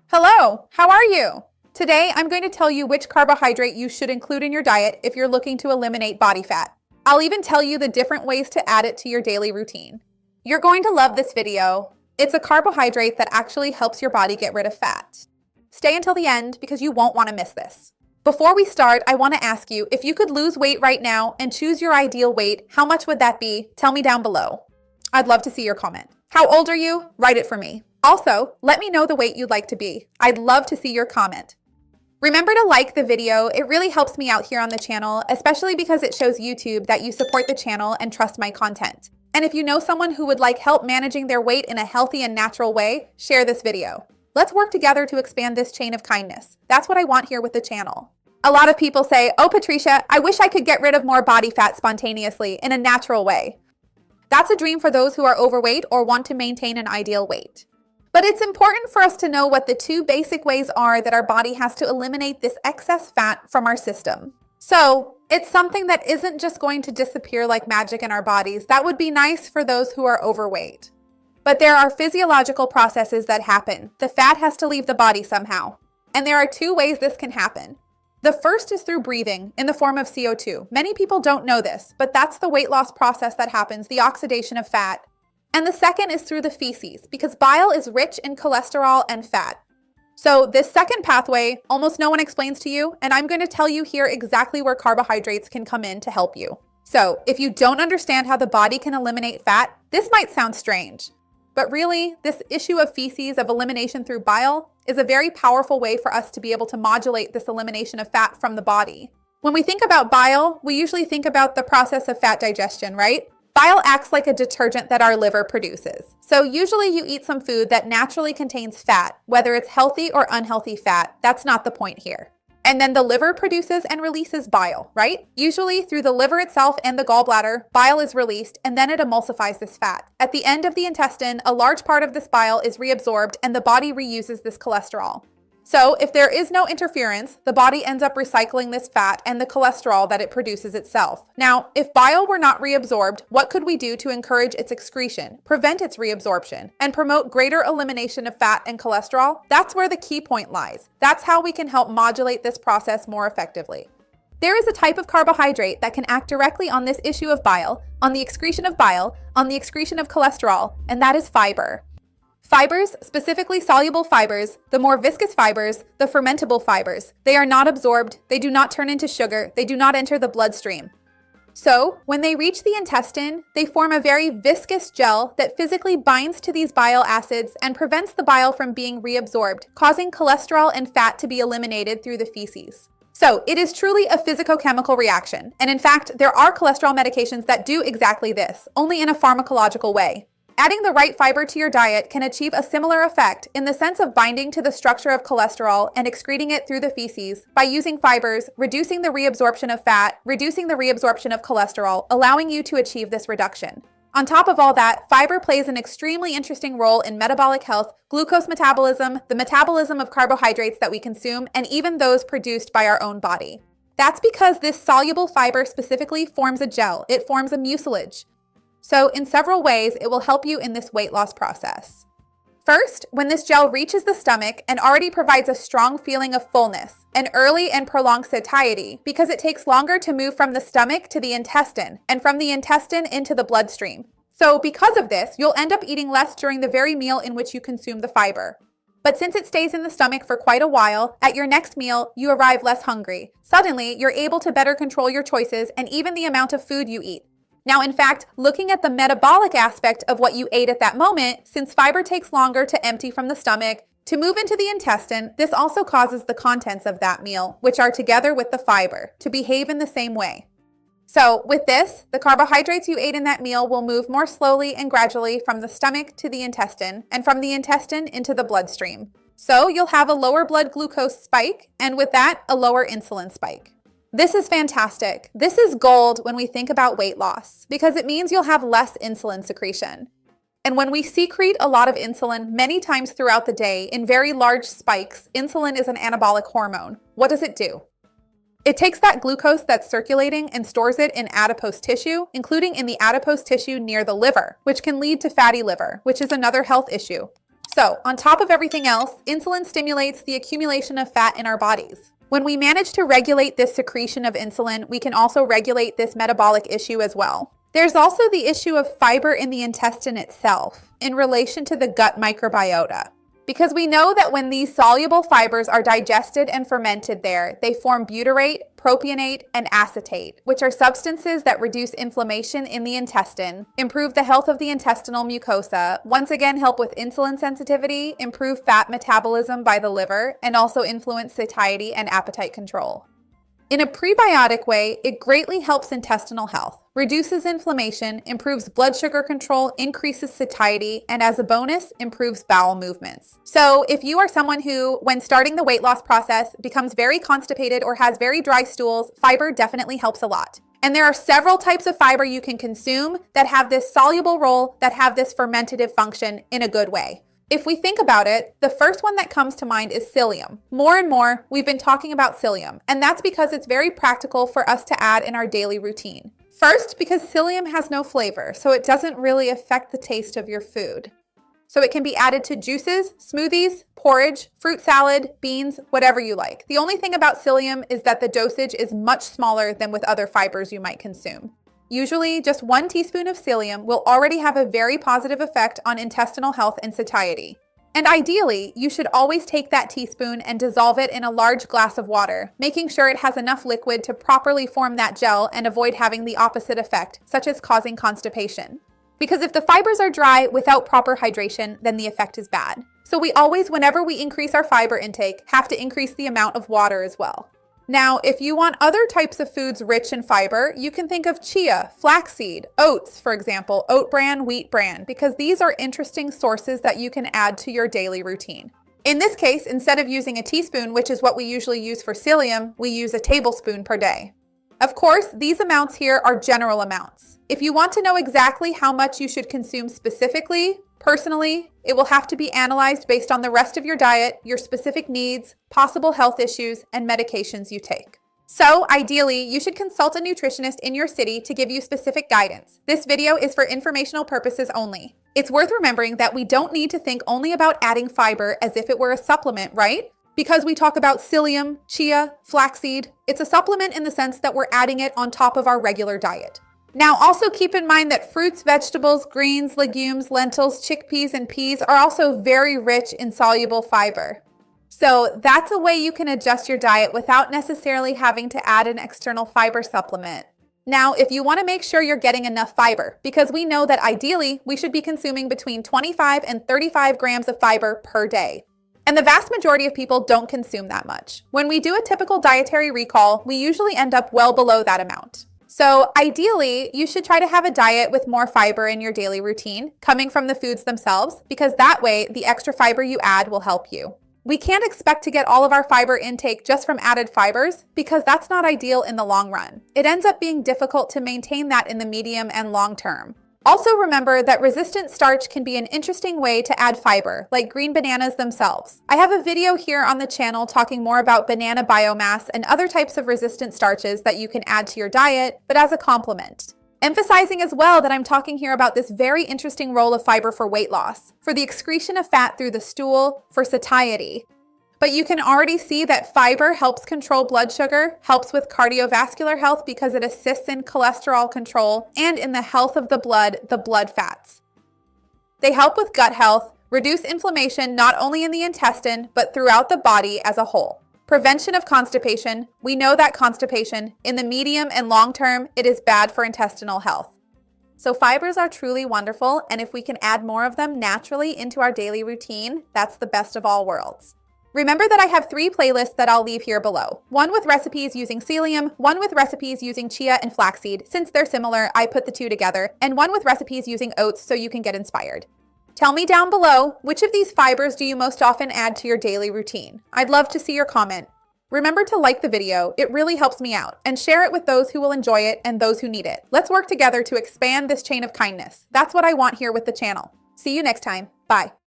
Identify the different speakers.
Speaker 1: Hello, how are you? Today, I'm going to tell you which carbohydrate you should include in your diet if you're looking to eliminate body fat. I'll even tell you the different ways to add it to your daily routine. You're going to love this video. It's a carbohydrate that actually helps your body get rid of fat. Stay until the end because you won't want to miss this. Before we start, I want to ask you, if you could lose weight right now and choose your ideal weight, how much would that be? Tell me down below. I'd love to see your comment. How old are you? Write it for me. Also, let me know the weight you'd like to be. I'd love to see your comment. Remember to like the video. It really helps me out here on the channel, especially because it shows YouTube that you support the channel and trust my content. And if you know someone who would like help managing their weight in a healthy and natural way, share this video. Let's work together to expand this chain of kindness. That's what I want here with the channel. A lot of people say, "Oh, Patricia, I wish I could get rid of more body fat spontaneously in a natural way." That's a dream for those who are overweight or want to maintain an ideal weight. But it's important for us to know what the two basic ways are that our body has to eliminate this excess fat from our system. So, it's something that isn't just going to disappear like magic in our bodies. That would be nice for those who are overweight. But there are physiological processes that happen. The fat has to leave the body somehow. And there are two ways this can happen. The first is through breathing in the form of CO2. Many people don't know this, but that's the weight loss process that happens, the oxidation of fat. And the second is through the feces, because bile is rich in cholesterol and fat. So this second pathway, almost no one explains to you, and I'm going to tell you here exactly where carbohydrates can come in to help you. So if you don't understand how the body can eliminate fat, this might sound strange. But really, this issue of feces, of elimination through bile, is a very powerful way for us to be able to modulate this elimination of fat from the body. When we think about bile, we usually think about the process of fat digestion, right? Bile acts like a detergent that our liver produces. So usually you eat some food that naturally contains fat, whether it's healthy or unhealthy fat. That's not the point here. And then the liver produces and releases bile, right? Usually through the liver itself and the gallbladder, bile is released and then it emulsifies this fat. At the end of the intestine, a large part of this bile is reabsorbed and the body reuses this cholesterol. So if there is no interference, the body ends up recycling this fat and the cholesterol that it produces itself. Now, if bile were not reabsorbed, what could we do to encourage its excretion, prevent its reabsorption, and promote greater elimination of fat and cholesterol? That's where the key point lies. That's how we can help modulate this process more effectively. There is a type of carbohydrate that can act directly on this issue of bile, on the excretion of bile, on the excretion of cholesterol, and that is fiber. Fibers, specifically soluble fibers, the more viscous fibers, the fermentable fibers, they are not absorbed, they do not turn into sugar, they do not enter the bloodstream. So, when they reach the intestine, they form a very viscous gel that physically binds to these bile acids and prevents the bile from being reabsorbed, causing cholesterol and fat to be eliminated through the feces. So, it is truly a physicochemical reaction, and in fact, there are cholesterol medications that do exactly this, only in a pharmacological way. Adding the right fiber to your diet can achieve a similar effect in the sense of binding to the structure of cholesterol and excreting it through the feces by using fibers, reducing the reabsorption of fat, reducing the reabsorption of cholesterol, allowing you to achieve this reduction. On top of all that, fiber plays an extremely interesting role in metabolic health, glucose metabolism, the metabolism of carbohydrates that we consume, and even those produced by our own body. That's because this soluble fiber specifically forms a gel. It forms a mucilage. So in several ways, it will help you in this weight loss process. First, when this gel reaches the stomach and already provides a strong feeling of fullness, an early and prolonged satiety, because it takes longer to move from the stomach to the intestine, and from the intestine into the bloodstream. So because of this, you'll end up eating less during the very meal in which you consume the fiber. But since it stays in the stomach for quite a while, at your next meal, you arrive less hungry. Suddenly, you're able to better control your choices and even the amount of food you eat. Now, in fact, looking at the metabolic aspect of what you ate at that moment, since fiber takes longer to empty from the stomach, to move into the intestine, this also causes the contents of that meal, which are together with the fiber, to behave in the same way. So with this, the carbohydrates you ate in that meal will move more slowly and gradually from the stomach to the intestine, and from the intestine into the bloodstream. So you'll have a lower blood glucose spike, and with that, a lower insulin spike. This is fantastic. This is gold when we think about weight loss because it means you'll have less insulin secretion. And when we secrete a lot of insulin many times throughout the day in very large spikes, insulin is an anabolic hormone. What does it do? It takes that glucose that's circulating and stores it in adipose tissue, including in the adipose tissue near the liver, which can lead to fatty liver, which is another health issue. So, on top of everything else, insulin stimulates the accumulation of fat in our bodies. When we manage to regulate this secretion of insulin, we can also regulate this metabolic issue as well. There's also the issue of fiber in the intestine itself in relation to the gut microbiota. Because we know that when these soluble fibers are digested and fermented there, they form butyrate, propionate, and acetate, which are substances that reduce inflammation in the intestine, improve the health of the intestinal mucosa, once again help with insulin sensitivity, improve fat metabolism by the liver, and also influence satiety and appetite control. In a prebiotic way, it greatly helps intestinal health, reduces inflammation, improves blood sugar control, increases satiety, and as a bonus, improves bowel movements. So if you are someone who, when starting the weight loss process, becomes very constipated or has very dry stools, fiber definitely helps a lot. And there are several types of fiber you can consume that have this soluble role, that have this fermentative function in a good way. If we think about it, the first one that comes to mind is psyllium. More and more, we've been talking about psyllium, and that's because it's very practical for us to add in our daily routine. First, because psyllium has no flavor, so it doesn't really affect the taste of your food. So it can be added to juices, smoothies, porridge, fruit salad, beans, whatever you like. The only thing about psyllium is that the dosage is much smaller than with other fibers you might consume. Usually, just 1 teaspoon of psyllium will already have a very positive effect on intestinal health and satiety. And ideally, you should always take that teaspoon and dissolve it in a large glass of water, making sure it has enough liquid to properly form that gel and avoid having the opposite effect, such as causing constipation. Because if the fibers are dry without proper hydration, then the effect is bad. So we always, whenever we increase our fiber intake, have to increase the amount of water as well. Now, if you want other types of foods rich in fiber, you can think of chia, flaxseed, oats, for example, oat bran, wheat bran, because these are interesting sources that you can add to your daily routine. In this case, instead of using a teaspoon, which is what we usually use for psyllium, we use a tablespoon per day. Of course, these amounts here are general amounts. If you want to know exactly how much you should consume specifically, personally, it will have to be analyzed based on the rest of your diet, your specific needs, possible health issues, and medications you take. So, ideally, you should consult a nutritionist in your city to give you specific guidance. This video is for informational purposes only. It's worth remembering that we don't need to think only about adding fiber as if it were a supplement, right? Because we talk about psyllium, chia, flaxseed, it's a supplement in the sense that we're adding it on top of our regular diet. Now, also keep in mind that fruits, vegetables, greens, legumes, lentils, chickpeas, and peas are also very rich in soluble fiber. So that's a way you can adjust your diet without necessarily having to add an external fiber supplement. Now, if you want to make sure you're getting enough fiber, because we know that ideally we should be consuming between 25 and 35 grams of fiber per day. And the vast majority of people don't consume that much. When we do a typical dietary recall, we usually end up well below that amount. So ideally, you should try to have a diet with more fiber in your daily routine, coming from the foods themselves, because that way the extra fiber you add will help you. We can't expect to get all of our fiber intake just from added fibers, because that's not ideal in the long run. It ends up being difficult to maintain that in the medium and long term. Also remember that resistant starch can be an interesting way to add fiber, like green bananas themselves. I have a video here on the channel talking more about banana biomass and other types of resistant starches that you can add to your diet, but as a complement. Emphasizing as well that I'm talking here about this very interesting role of fiber for weight loss, for the excretion of fat through the stool, for satiety. But you can already see that fiber helps control blood sugar, helps with cardiovascular health because it assists in cholesterol control, and in the health of the blood fats. They help with gut health, reduce inflammation not only in the intestine, but throughout the body as a whole. Prevention of constipation. We know that constipation, in the medium and long term, it is bad for intestinal health. So fibers are truly wonderful, and if we can add more of them naturally into our daily routine, that's the best of all worlds. Remember that I have 3 playlists that I'll leave here below. One with recipes using psyllium, one with recipes using chia and flaxseed. Since they're similar, I put the 2 together, and one with recipes using oats so you can get inspired. Tell me down below, which of these fibers do you most often add to your daily routine? I'd love to see your comment. Remember to like the video, it really helps me out, and share it with those who will enjoy it and those who need it. Let's work together to expand this chain of kindness. That's what I want here with the channel. See you next time. Bye.